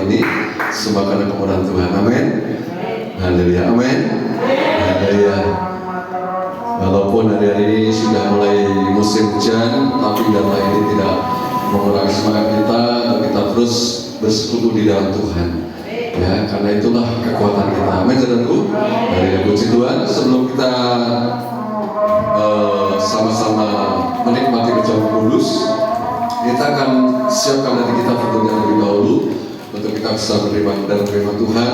ini semua karena kemurahan Tuhan. Amin. Haleluya. Amin. Haleluya. Walaupun hari-hari ini sudah mulai musim hujan, tapi dharma ini tidak mengurangi semangat kita untuk kita terus bersekutu di dalam Tuhan. Ya, karena itulah kekuatan kita. Amin, saudaraku. Dari puji Tuhan, sebelum kita sama-sama menikmati kejawen kudus, kita akan siapkan hati kita tentunya lebih dahulu untuk kita bisa menerima dan firman Tuhan,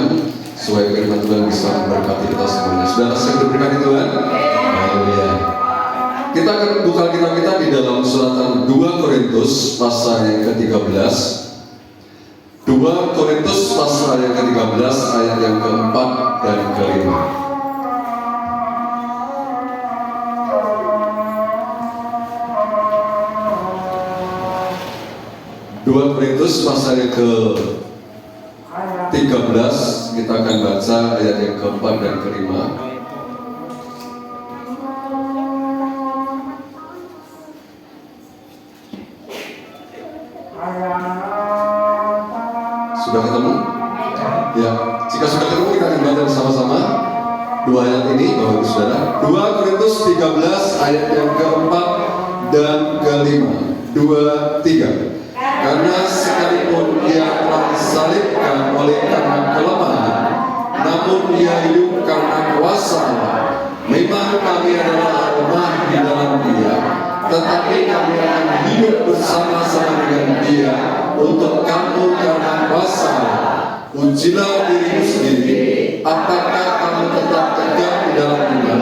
supaya firman Tuhan bisa memberkati kita semuanya. Saudara, saya berterima kasih Tuhan. Haleluya. Kita akan buka kitab kita di dalam suratan 2 Korintus pasal yang ke-13. 2 Korintus pasal yang ke-13 ayat yang ke-4 dan ke-5. 2 Korintus pasal yang ke-13, kita akan baca ayat yang ke-4 dan ke-5. Sudah ketemu? Ya, jika sudah ketemu kita akan baca bersama-sama dua ayat ini, Bapak Ibu Saudara. 2 Korintus 13 ayat yang ke-4 dan ke-5. 2, 3. Karena sekalipun ia telah disalibkan oleh karena kelemahan, namun ia hidup karena kuasa Allah. Memang kami adalah lemah di dalam Dia, tetapi kami akan hidup bersama-sama dengan Dia untuk kamu karena kuasa Allah. Ujilah dirimu sendiri, apakah kamu tetap tegak di dalam iman?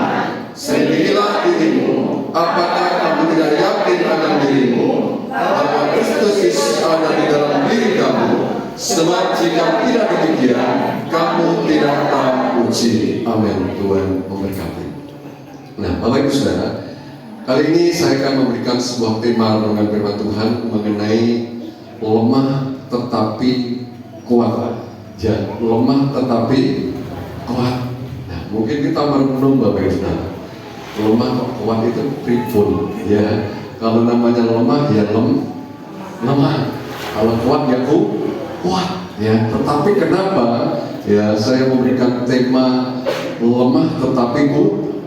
Sendirilah dirimu, apakah kamu tidak yakin akan dirimu bahwa Kristus ada di dalam diri kamu? Sebab jika tidak demikian, kamu tidak akan uji. Amin. Tuhan memberkati. Nah, Bapak Ibu Saudara, kali ini saya akan memberikan sebuah tema renungan firman Tuhan mengenai lemah tetapi kuat. Ya, lemah tetapi kuat. Nah, mungkin kita merenung Bapak Ibu Saudara, lemah kok kuat itu pripun? Ya, kalau namanya lemah ya lemah. Kalau kuat ya kuat. Ya, tetapi kenapa ya saya memberikan tema lemah tetapi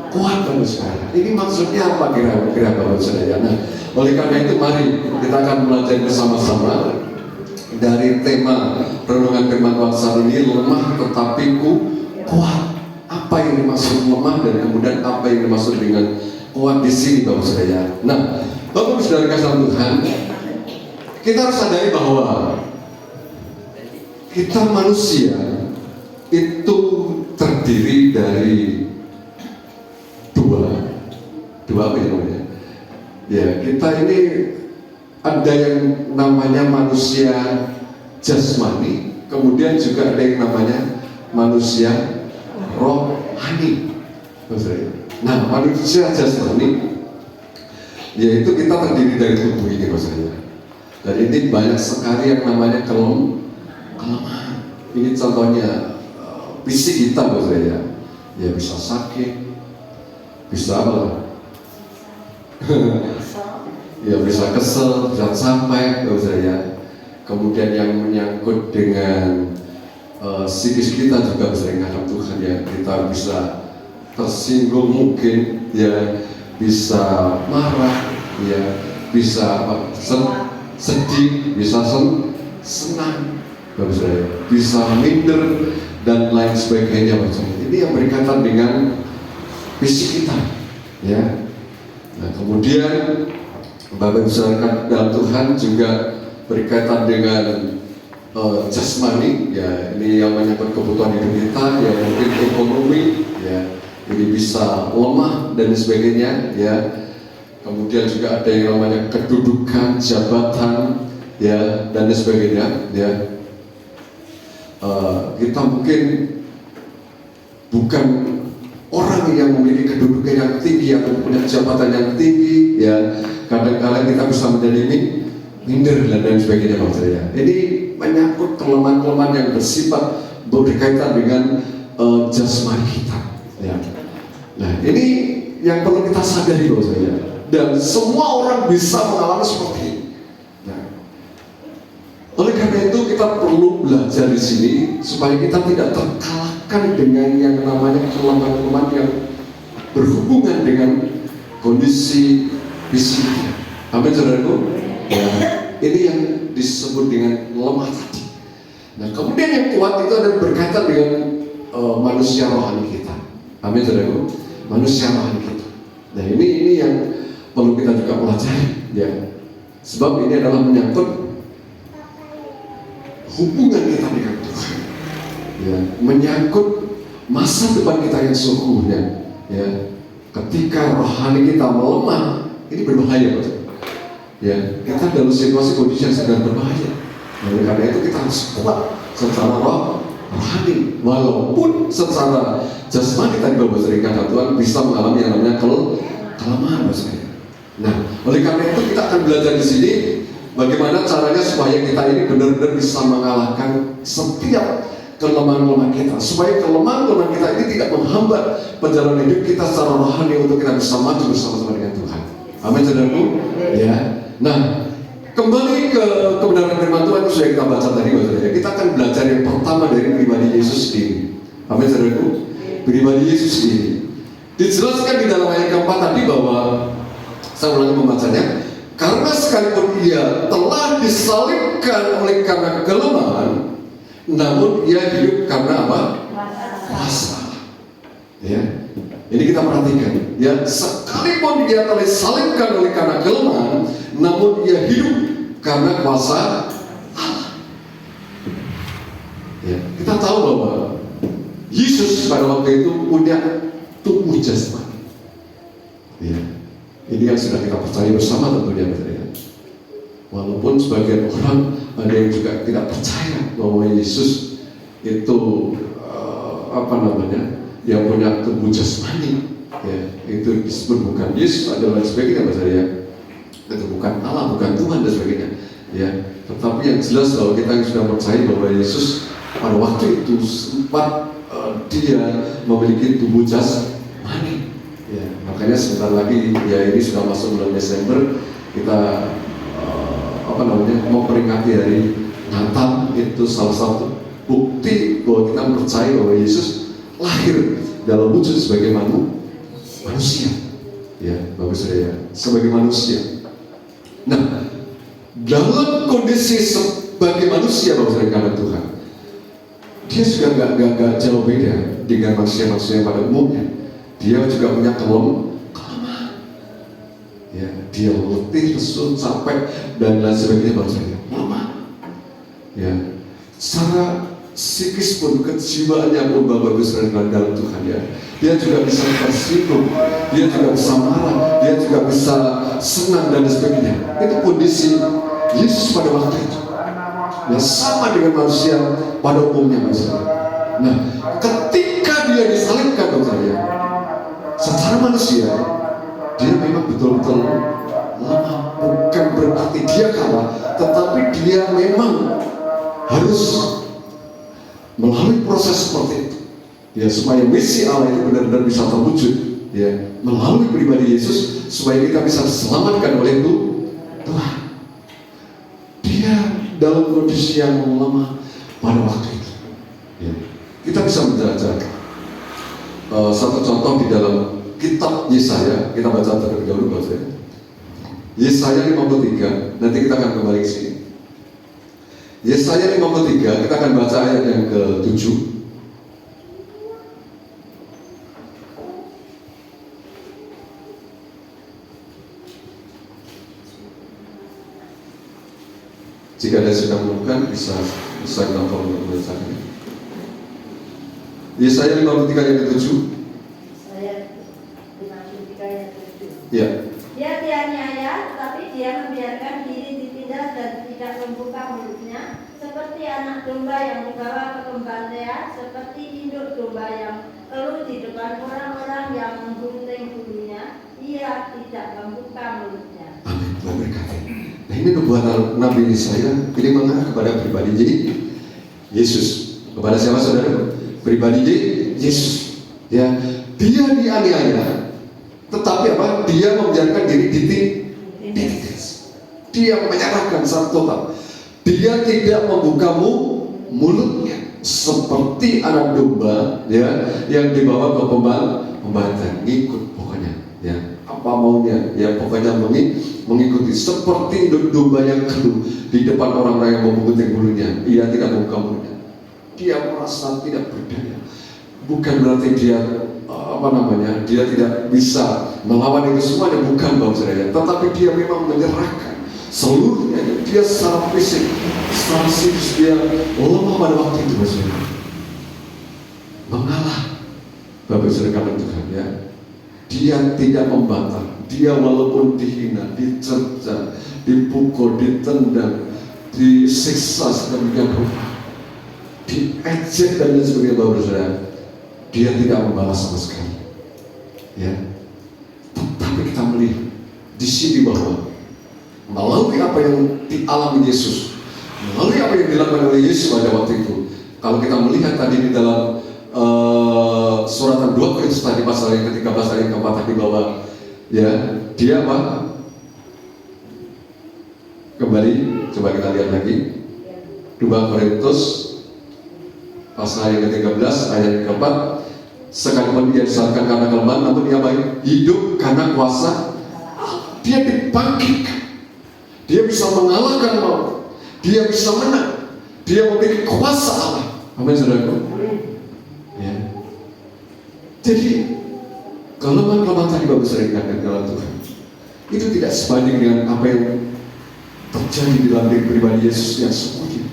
kuat Bapak Saudara? Ini maksudnya apa kira-kira Bapak Saudara? Nah, oleh karena itu mari kita akan belajar bersama-sama dari tema renungan firman Tuhan saat ini, lemah tetapi kuat. Apa yang dimaksud lemah dan kemudian apa yang dimaksud dengan kuat di sini Bapak Saudara? Nah, Bapak Saudara kasih Tuhan, kita harus sadari bahwa kita manusia itu terdiri dari dua apa ya namanya? Ya, kita ini ada yang namanya manusia jasmani, kemudian juga ada yang namanya manusia rohani. Nah, manusia jasmani yaitu kita terdiri dari tubuh ini maksudnya. Dan ini banyak sekali yang namanya kelemahan. Ini contohnya fisik kita maksudnya. Ya bisa sakit, bisa apa? Ya bisa kesel, bisa sampai maksudnya. Kemudian yang menyangkut dengan psikis kita juga sering menghadap Tuhan ya, kita bisa tersinggung mungkin ya, bisa marah ya, bisa sedih, bisa senang, bisa minder dan lain sebagainya macam ini yang berkaitan dengan fisik kita ya. Nah, kemudian Bapak Ibu Saudara dalam Tuhan juga berkaitan dengan jasmani ya, ini yang menyangkut kebutuhan hidup kita ya, mungkin ekonomi ya, ini bisa lemah dan sebagainya ya. Kemudian juga ada yang namanya kedudukan, jabatan ya, dan sebagainya ya. Kita mungkin bukan orang yang memiliki kedudukan yang tinggi atau punya jabatan yang tinggi ya, kadang-kadang kita bisa menjadi minder dan sebagainya maksudnya. Ini menyangkut kelemahan-kelemahan yang bersifat berkaitan dengan jasmani kita ya. Nah, ini yang perlu kita sadari maksudnya. Dan semua orang bisa mengalami seperti ini. Nah, Oleh karena itu kita perlu belajar di sini supaya kita tidak terkalahkan dengan yang namanya kelemahan-kelemahan yang berhubungan dengan kondisi fisik kita. Amin, saudaraku. Ya, ini yang disebut dengan lemah tadi. Nah, kemudian yang kuat itu ada berkaitan dengan manusia rohani kita. Amin, saudaraku. Manusia rohani kita. Nah, ini yang perlu kita juga pelajari, ya. Sebab ini adalah menyangkut hubungan kita dengan Tuhan, ya, menyangkut masa depan kita yang sesungguhnya, ya. Ketika rohani kita melemah, ini berbahaya, betul. Ya, kita dalam situasi kondisi yang sedang berbahaya. Oleh karena itu kita harus kuat secara rohani, walaupun secara jasmani tadi Bapak sering kata Tuhan bisa mengalami yang namanya kelemahan, maksudnya. Nah, oleh karena itu kita akan belajar di sini bagaimana caranya supaya kita ini benar-benar bisa mengalahkan setiap kelemahan-kelemahan kita, supaya kelemahan-kelemahan kita ini tidak menghambat perjalanan hidup kita secara rohani untuk kita bisa maju bersama-sama dengan Tuhan. Amin, saudaraku. Ya. Nah, kembali ke kebenaran firman Tuhan yang sudah kita baca tadi, saudara. Kita akan belajar yang pertama dari pribadi Yesus sendiri. Amin, saudaraku. Pribadi Yesus sendiri. Dijelaskan di dalam ayat keempat tadi bahwa, saya ulangi membacanya, karena sekalipun ia telah disalibkan oleh karena kelemahan, namun ia hidup karena apa? Kuasa. Ya, ini kita perhatikan. Ya, sekalipun dia telah disalibkan oleh karena kelemahan, namun ia hidup karena kuasa Allah. Ya, kita tahu bahwa Yesus pada waktu itu punya tubuh jasmani. Ya. Ini yang sudah kita percaya bersama tentunya, ya. Walaupun sebagian orang ada yang juga tidak percaya bahwa Yesus itu yang punya tubuh jasmani, ya, itu disebut bukan Yesus adalah sebagainya, ya. Itu bukan Allah, bukan Tuhan dan sebagainya, ya. Tetapi yang jelas bahwa kita yang sudah percaya bahwa Yesus pada waktu itu sempat dia memiliki tubuh jasmani. Ya, makanya sebentar lagi, ya, ini sudah masuk bulan Desember, kita memperingati hari Natal. Itu salah satu bukti bahwa kita percaya bahwa Yesus lahir dalam wujud sebagai manusia, ya, bagus ya, sebagai manusia. Nah, dalam kondisi sebagai manusia, bagus karena Tuhan, dia juga nggak jauh beda dengan manusia-manusia pada umumnya. Dia juga punya kelemahan. Ya, dia letih, lesu, capek dan lain sebagainya, bahasanya lemah. Ya, secara psikis pun, kejiwaannya pun Bapak Ibu saudara dalam Tuhan, ya. Dia juga bisa tersinggung, dia juga bisa marah, dia juga bisa senang dan sebagainya. Itu kondisi Yesus pada waktu itu. Ya, sama dengan manusia pada umumnya, manusia. Nah, ketika dia disalibkan, saudara, secara manusia, dia memang betul-betul lemah. Bukan berarti dia kalah, tetapi dia memang harus melalui proses seperti itu, ya, supaya misi Allah itu benar-benar bisa terwujud, ya, melalui pribadi Yesus, supaya kita bisa diselamatkan oleh Tuhan. Dia dalam kondisi yang lemah pada waktu itu, ya. Kita bisa belajar satu contoh di dalam kitab Yesaya. Kita baca terlebih dahulu, baca Yesaya 53. Nanti kita akan kembali ke sini. Yesaya 53, kita akan baca ayat yang ke-7. Jika ada yang sedang menemukan, bisa kita tolong membacakannya. Yesaya 53 ayat ke-7. Ya. Dia dianiaya, tetapi dia membiarkan diri ditindas dan tidak membuka mulutnya, seperti anak domba yang dibawa ke pembantaian, seperti induk domba yang keluh di depan orang-orang yang menggunting bulunya. Ia tidak membuka mulutnya. Amin. Tuhan berkati. Nah, ini nubuatan Nabi Yesaya ini mengarah kepada pribadi jadi Yesus. Kepada siapa, saudara? Pribadi Yesus. Ya, dia dianiaya. Tetapi apa? Dia membiarkan diri ditindas. Dia menyerahkan secara total. Dia tidak membuka mulutnya seperti anak domba ya yang dibawa ke pembantaian, ngikut pokoknya ya apa maunya ya pokoknya mengikuti seperti domba yang keluh di depan orang-orang yang memunguti bulunya. Ia tidak membuka mulutnya. Dia merasa tidak berdaya. Bukan berarti dia dia tidak bisa melawan itu semuanya, bukan saudara, tetapi dia memang menyerahkan seluruhnya. Dia secara fisik, secara psikis dia lemah pada waktu itu saudara. Mengalah Bapak saudara karena Tuhan ya. Dia tidak membantah. Dia walaupun dihina, dicerca, dipukul, ditendang, disiksa sedemikian rupa, diejek dan lain sebagainya Bapak saudara, dia tidak membalas sama sekali. Ya, tetapi kita melihat di sini bahwa melalui apa yang dialami Yesus, melalui apa yang dilakukan oleh Yesus pada waktu itu, kalau kita melihat tadi di dalam suratan 2 Korintus tadi pasal yang ke-13 ayat yang ke-4 di bawah, ya, dia apa? Kembali, coba kita lihat lagi 2 Korintus pasal yang ke-13 ayat yang ke-4. Sekalipun dia disalahkan karena kelemahan, namun ia baik hidup karena kuasa. Dia dibangkitkan, dia bisa mengalahkan maut, dia bisa menang, dia memiliki kuasa Allah. Amin saudaraku. Ya. Jadi kelemahan-kelemahan tadi Bapak sering katakan dalam Tuhan itu tidak sebanding dengan apa yang terjadi di dalam diri pribadi Yesus yang sempurna.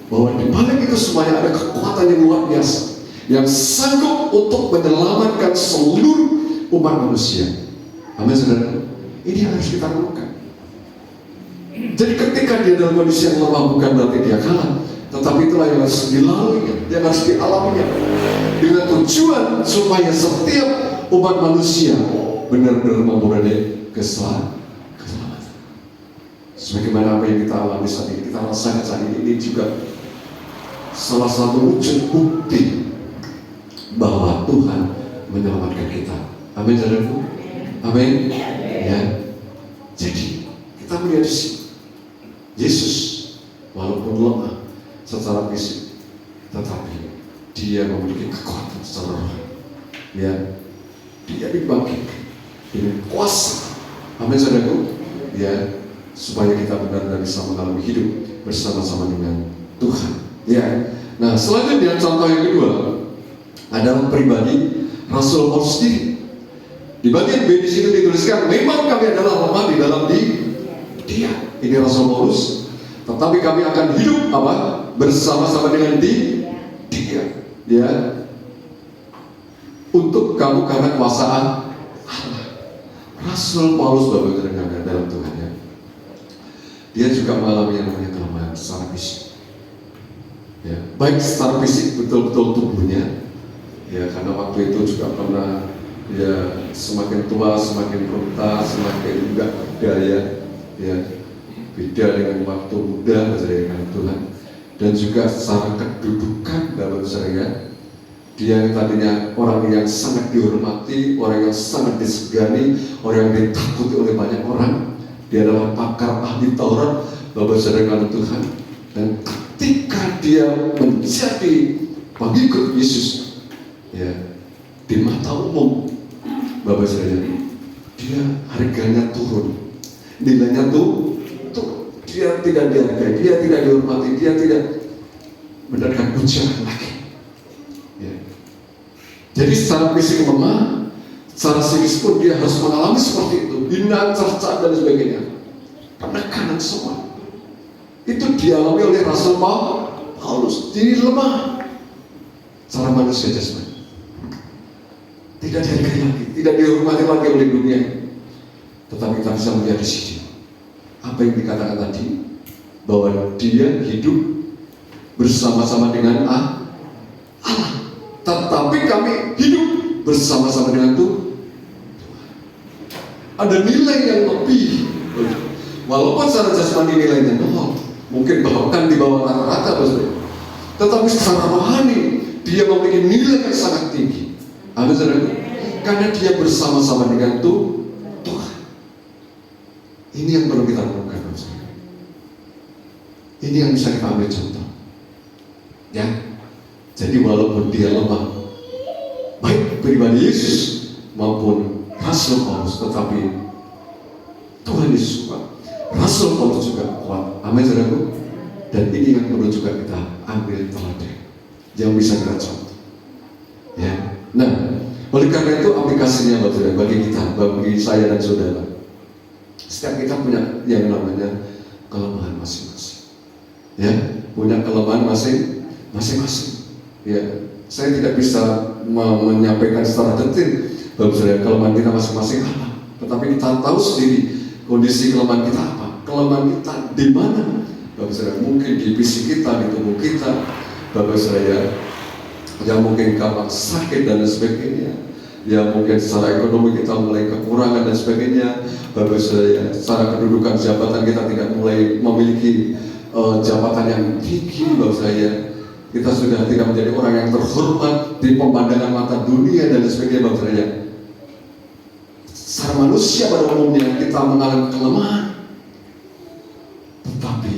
Bahwa di balik itu semuanya ada kekuatan yang luar biasa yang sanggup untuk menyelamatkan seluruh umat manusia. Amin saudara. Ini yang harus kita lakukan. Jadi ketika dia dalam kondisi yang lemah, bukan berarti dia kalah, tetapi itulah yang harus dilalui, yang harus dialaminya, dengan tujuan supaya setiap umat manusia benar-benar memperoleh keselamatan. Sebagaimana apa yang kita alami saat ini, kita rasakan saat ini juga salah satu wujud bukti bahwa Tuhan menyelamatkan kita. Amin saudaraku. Amin. Ya. Jadi kita melihat di sini Yesus walaupun lemah secara fisik, tetapi dia memiliki kekuatan secara rohani. Ya. Dia dibangkitkan dengan kuasa. Amin saudaraku. Ya. Supaya kita benar-benar bisa mengalami hidup bersama-sama dengan Tuhan. Ya. Nah, selanjutnya contoh yang kedua adalah pribadi Rasul Paulus sendiri. Di bagian B di situ dituliskan, memang kami adalah lemah di dalam Dia. Ini Rasul Paulus. Tetapi kami akan hidup apa? Bersama-sama dengan Dia. Ya. Untuk kamu karena kuasaan Allah. Rasul Paulus Bapak terdengar dalam Tuhan ya. Dia juga mengalami yang namanya kelemahan secara fisik. Ya, baik secara fisik betul-betul tubuhnya. Ya, karena waktu itu juga pernah ya semakin tua, semakin renta, semakin enggak berdaya, ya beda dengan waktu muda dengan Tuhan. Dan juga secara kedudukan dalam saya, dia yang tadinya orang yang sangat dihormati, orang yang sangat disegani, orang yang ditakuti oleh banyak orang. Dia adalah pakar ahli Taurat, Bapak saudara Tuhan. Dan ketika dia menjadi pengikut Yesus, ya, di mata umum Bapak saudara, dia harganya turun, nilainya tuh dia tidak dihargai, dia tidak dihormati, dia tidak mendapatkan ujian lagi. Ya. Jadi secara fisik lemah, secara psikis pun dia harus mengalami seperti itu, hina, cerca dan sebagainya, penekanan semua. Itu dialami oleh Rasul Paulus. Diri lemah secara manusia jasmani, tidak dihargai lagi, tidak dihormati lagi oleh dunia. Tetapi kita bisa melihat di sini apa yang dikatakan tadi, bahwa dia hidup bersama-sama dengan Allah. Tetapi kami hidup bersama-sama dengan Tuhan. Ada nilai yang lebih. Walaupun secara jasmani nilainya nol, mungkin bahkan di bawah rata-rata, tetapi secara rohani dia memiliki nilai yang sangat tinggi. Amin saudara. Karena dia bersama-sama dengan Tuhan. Ini yang perlu kita lakukan, saudara. Ini yang bisa kita ambil contoh. Ya. Jadi walaupun dia lemah, baik pribadi Yesus maupun Rasul Paulus, tetapi Tuhan Yesus kuat, Rasul Paulus juga kuat. Amin, saudaraku. Dan ini yang perlu juga kita ambil teladan, yang bisa kita contoh. Ya. Nah, oleh karena itu aplikasinya bagi kita, bagi saya dan saudara, setiap kita punya yang namanya kelemahan masing-masing. Ya, punya kelemahan masing-masing. Ya, saya tidak bisa menyampaikan secara detail Bapak Saudara kelemahan kita masing-masing apa, tetapi kita tahu sendiri kondisi kelemahan kita apa, kelemahan kita di mana. Bapak Saudara, mungkin di fisik kita, di tubuh kita, Bapak Saudara, yang mungkin gampang sakit dan sebagainya, ya mungkin secara ekonomi kita mulai kekurangan dan sebagainya, Bapak Saudara, secara kedudukan jabatan kita tidak mulai memiliki jabatan yang tinggi, Bapak Saudara. Kita sudah tidak menjadi orang yang terhormat di pemandangan mata dunia dan sebagainya, Bapak Saudara. Secara manusia pada umumnya kita mengalami kelemahan. Tetapi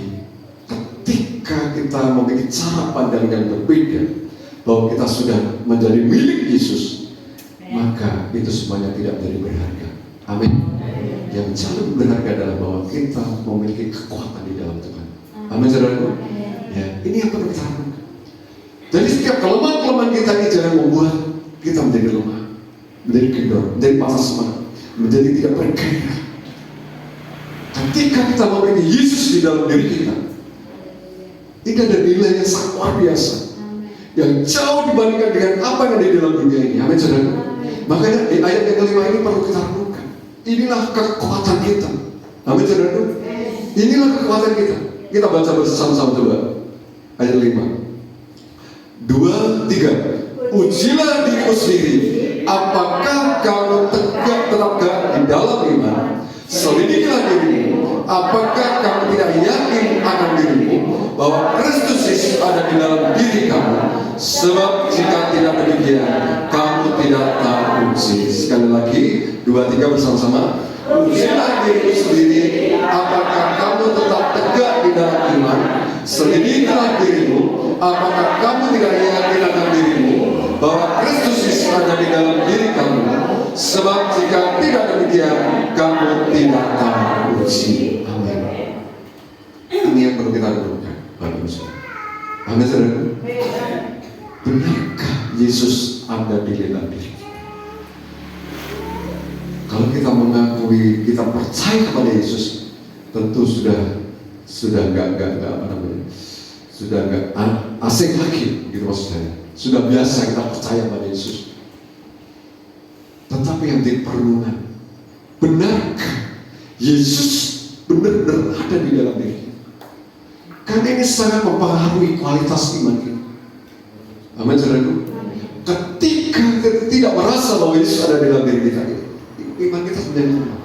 ketika kita memiliki cara pandang yang berbeda, bahwa kita sudah menjadi milik Yesus, maka itu semuanya tidak menjadi berharga. Amin. Yang jauh berharga adalah bahwa kita memiliki kekuatan di dalam Tuhan. Amin, saudaraku. Ya, ini yang perlu kita lakukan. Jadi setiap kelemahan-kelemahan kita ini jangan membuat kita menjadi lemah, menjadi kendor, menjadi patah semangat, menjadi tidak bergairah. Ketika kita memiliki Yesus di dalam diri kita, ini ada nilai yang sangat luar biasa, yang jauh dibandingkan dengan apa yang ada di dalam dunia ini. Amin, saudara. Makanya di ayat yang kelima ini perlu kita renungkan. Inilah kekuatan kita. Amin, saudara. Inilah kekuatan kita. Kita baca bersama-sama coba ayat 5. 2, 3. Ujilah dirimu sendiri, apakah kamu tetap di dalam iman. Selidikilah dirimu, apakah kamu tidak yakin akan dirimu bahwa Kristus Yesus ada di dalam diri kamu. Sebab jika tidak demikian, kamu tidak teruji. Sekali lagi, 2, 3 bersama-sama. Ujilah dirimu sendiri, apakah kamu tetap tegak di dalam iman. Selidikilah dirimu, apakah kamu tidak yakin akan dirimu bahwa Kristus Yesus ada di dalam diri kamu. Sebab jika tidak demikian, kamu tidak teruji. Amin. Ini yang perlu kita renungkan, Bapak Ibu. Amin, saudara. Benarkah Yesus ada di dalam diri kita? Kalau kita mengakui, kita percaya kepada Yesus, tentu sudah nggak apa namanya, sudah nggak asing lagi, gitu maksud saya. Sudah biasa kita percaya pada Yesus. Tetapi yang diperlukan, benarkah Yesus benar-benar ada di dalam diri kita? Karena ini sangat mempengaruhi kualitas iman kita. Amin, saudaraku. Ketika kita tidak merasa bahwa Yesus ada di dalam diri kita, iman kita menjadi lemah.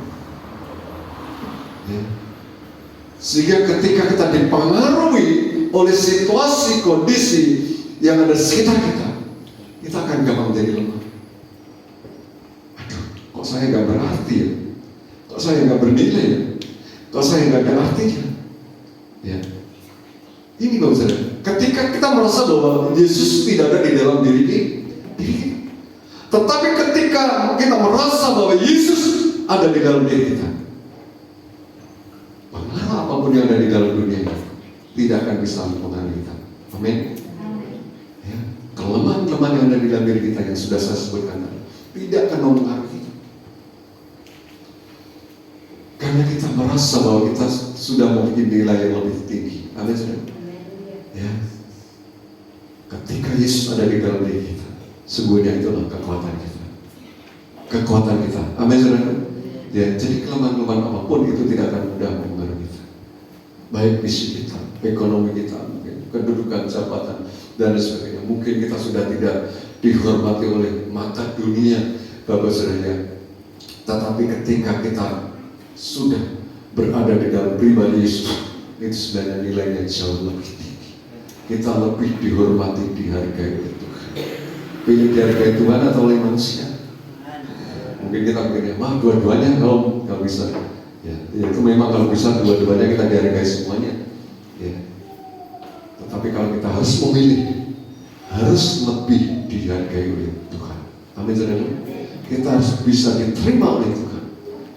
Ya. Sehingga ketika kita dipengaruhi oleh situasi kondisi yang ada di sekitar kita akan gampang menjadi lemah. Aduh, kok saya nggak berarti ya? Kok saya nggak bernilai ya? Kok saya nggak ada artinya? Ya. Ini Bapak Saudara, ketika kita merasa bahwa Yesus tidak ada di dalam diri kita, tetapi ketika kita merasa bahwa Yesus ada di dalam diri kita, pengaruh apapun yang ada di dalam dunia ini tidak akan bisa mempengaruhi kita. Amin. Ya. Kelemahan-kelemahan yang ada di dalam diri kita yang sudah saya sebutkan tadi tidak akan mempengaruhi kita, karena kita merasa bahwa kita sudah memiliki nilai yang lebih tinggi. Amin, saudara. Ya. Ketika Yesus ada di dalam diri kita, sesungguhnya itulah kekuatan kita. Kekuatan kita. Amin, saudara. Ya, jadi kelemahan-kelemahan apapun itu tidak akan mudah mempengaruhi kita. Baik fisik kita, ekonomi kita, mungkin kedudukan, jabatan, dan sebagainya. Mungkin kita sudah tidak dihormati oleh mata dunia, Bapak Saudara. Tetapi ketika kita sudah berada di dalam pribadi Yesus, itu sebenarnya nilainya jauh lebih tinggi. Kita lebih dihormati, dihargai oleh Tuhan. Pilih dihargai Tuhan atau oleh manusia? Mungkin kita pikirnya, wah dua-duanya kalau bisa. Ya, itu memang kalau bisa dua-duanya kita dihargai semuanya. Ya. Tetapi kalau kita harus memilih, harus lebih dihargai oleh Tuhan. Amin saudara. Kita harus bisa diterima oleh Tuhan,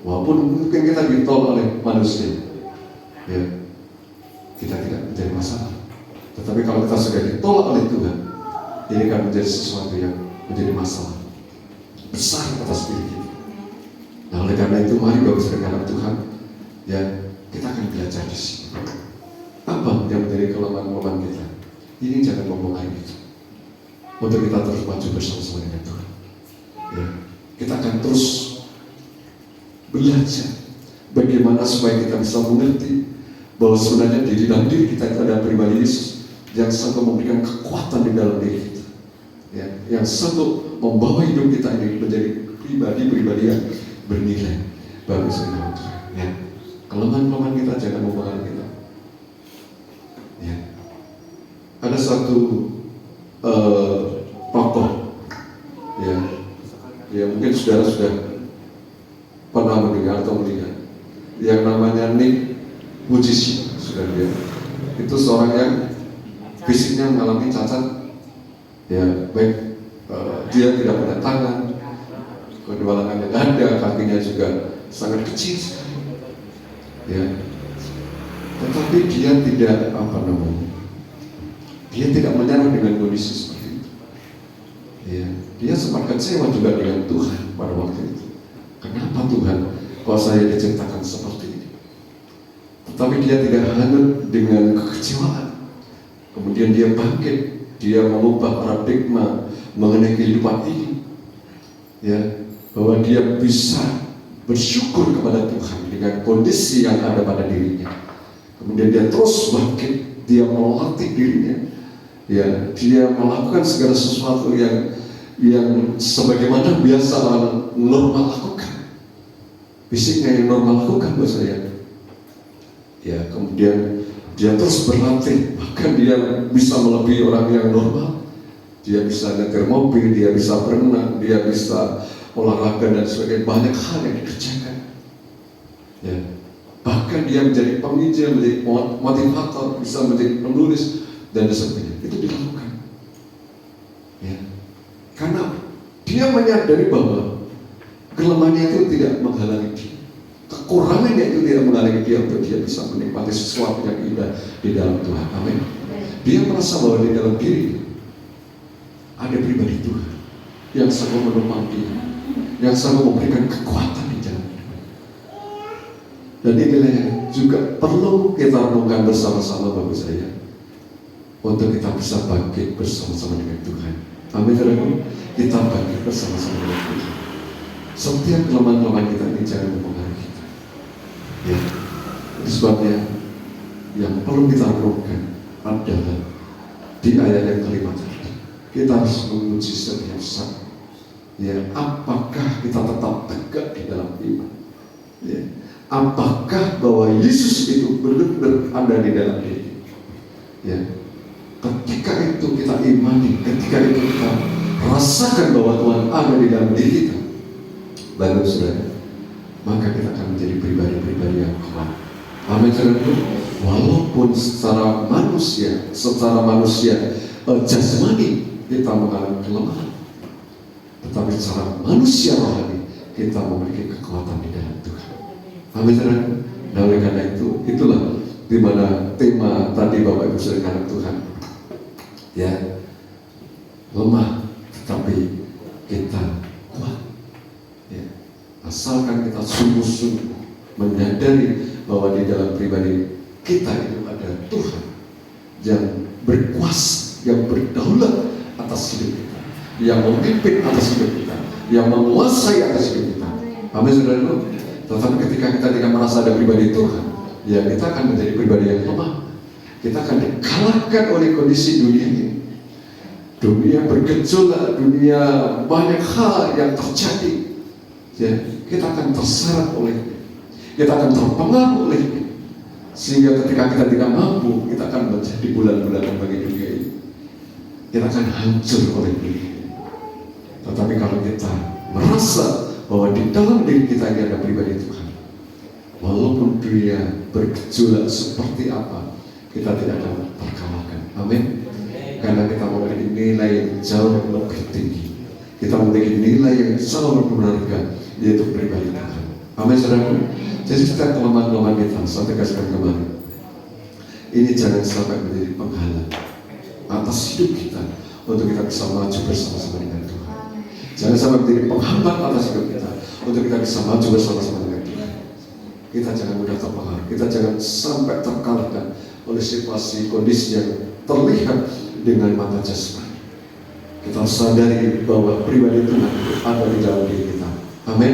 walaupun mungkin kita ditolak oleh manusia. Ya, kita tidak menjadi masalah. Tetapi kalau kita sudah ditolak oleh Tuhan, ini akan menjadi sesuatu yang menjadi masalah besar atas diri kita. Nah, oleh karena itu mari Bapak Saudara Tuhan, ya kita akan belajar di sini. Apa yang menjadi kelemahan kita? Ini jangan mempengaruhi kita. Untuk kita terus maju bersama-sama dengan Tuhan. Ya, kita akan terus belajar bagaimana supaya kita bisa mengerti bahwa sebenarnya di dalam diri kita itu ada pribadi Yesus yang sanggup memberikan kekuatan di dalam diri kita, ya, yang sanggup membawa hidup kita ini menjadi pribadi-pribadi yang bernilai bagi segala Tuhan. Ya, kelemahan-kelemahan kita jangan mempengaruhi kita. Ya, ada satu tokoh, ya mungkin saudara sudah pernah mendengar atau melihat, yang namanya Nick Vujicic, sudah lihat. Itu seorang yang fisiknya mengalami cacat, ya baik dia tidak punya tangan, kedua lengannya ada, kakinya juga sangat kecil sekali, ya. Tetapi dia tidak dia tidak menyerah dengan kondisi seperti itu. Ya, dia sempat kecewa juga dengan Tuhan pada waktu itu. Kenapa Tuhan, kok saya diciptakan seperti ini? Tetapi dia tidak hanyut dengan kekecewaan. Kemudian dia bangkit, dia mengubah paradigma mengenai kehidupan ini. Ya, bahwa dia bisa bersyukur kepada Tuhan dengan kondisi yang ada pada dirinya. Kemudian dia terus bangkit, dia melatih dirinya. Ya, dia melakukan segala sesuatu yang sebagaimana biasa orang normal lakukan, fisiknya yang normal lakukan buat saya. Ya, kemudian dia terus berlatih, bahkan dia bisa melebihi orang yang normal. Dia bisa nyetir mobil, dia bisa berenang, dia bisa olahraga dan sebagainya, banyak hal yang dikerjakan. Ya, bahkan dia menjadi penginjil, menjadi motivator, bisa menjadi penulis dan sebagainya. Itu dilakukan, ya, karena dia menyadari bahwa kelemahannya itu tidak menghalangi dia, kekurangannya itu tidak menghalangi dia untuk dia bisa menikmati sesuatu yang indah di dalam Tuhan. Amin. Dia merasa bahwa di dalam diri ada pribadi Tuhan yang sanggup menopang dia, yang sanggup memberikan kekuatan di dalam hidup. Dan inilah yang juga perlu kita renungkan bersama-sama bagi saya, untuk kita bisa bangkit bersama-sama dengan Tuhan. Amin. Kita bangkit bersama-sama dengan Tuhan. Setiap kelemahan-kelemahan kita ini jangan mempengaruhi kita. Ya, sebabnya yang perlu kita renungkan adalah di ayat yang kelima tadi. Kita harus menguji setiap saat. Ya, apakah kita tetap tegak di dalam iman? Ya, apakah bahwa Yesus itu benar-benar ada di dalam diri? Ya. Ketika itu kita imani, ketika itu kita rasakan bahwa Tuhan ada di dalam diri kita, baru saudara, maka kita akan menjadi pribadi-pribadi yang kuat. Amin saudara. Walaupun secara manusia jasmani kita mengalami kelemahan, tetapi secara manusia rohani kita memiliki kekuatan di dalam Tuhan. Amin saudara. Nah, oleh karena itu, itulah di mana tema tadi Bapak Ibu saudara Tuhan. Ya, lemah tetapi kita kuat. Ya, asalkan kita sungguh-sungguh menyadari bahwa di dalam pribadi kita itu ada Tuhan yang berkuasa, yang berdaulat atas hidup kita, yang memimpin atas hidup kita, yang menguasai atas hidup kita. Amin saudara. Tetapi ketika kita tidak merasa ada pribadi Tuhan, ya kita akan menjadi pribadi yang lemah. Kita akan dikalahkan oleh kondisi dunia ini. Dunia bergejolak, dunia banyak hal yang terjadi. Ya, kita akan terseret olehnya, kita akan terpengaruh olehnya, sehingga ketika kita tidak mampu, kita akan menjadi bulan-bulanan bagi dunia ini. Kita akan hancur oleh dunia. Tetapi kalau kita merasa bahwa di dalam diri kita ini ada pribadi Tuhan, walaupun dunia bergejolak seperti apa, kita tidak akan terkalahkan. Amin. Karena kita memiliki nilai yang jauh lebih tinggi. Kita memiliki nilai yang jauh lebih berharga, yaitu pribadi Tuhan. Amin, saudaraku. Jadi setiap kelemahan-kelemahan kita, saya tegaskan kembali, ini jangan sampai menjadi penghalang atas hidup kita untuk kita bisa maju bersama-sama dengan Tuhan. Jangan sampai menjadi penghambat atas hidup kita untuk kita bisa maju bersama-sama dengan Tuhan. Kita jangan mudah terpengaruh, kita jangan sampai terkalahkan oleh situasi kondisi yang terlihat dengan mata jasmani. Kita sadari bahwa pribadi Tuhan ada di dalam diri kita. Amin.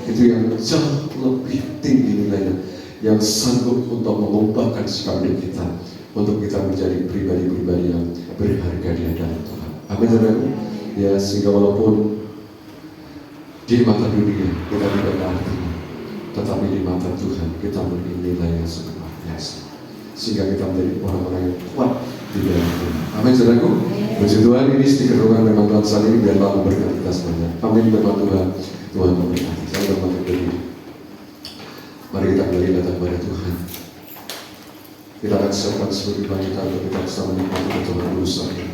Itu yang jauh lebih tinggi nilainya, yang sanggup untuk mengubahkan sikap hidup kita, untuk kita menjadi pribadi-pribadi yang berharga di hadapan Tuhan. Amin, saudaraku. Ya, sehingga walaupun di mata dunia kita tidak ada artinya, tetapi di mata Tuhan kita memiliki nilai yang sangat luar biasa, sehingga kita menjadi orang-orang yang kuat di dalam Tuhan. Amin, saudaraku. Puji Tuhan, ini sedikit renungan memang Tuhan saat ini biarlah memberkati kita semuanya. Amin, firman Tuhan. Tuhan memberkati. Saya sudah berdiri. Mari kita kembali datang kepada Tuhan. Kita akan siapkan sebagai wanita untuk kita bisa menikmati Tuhan dulu saja.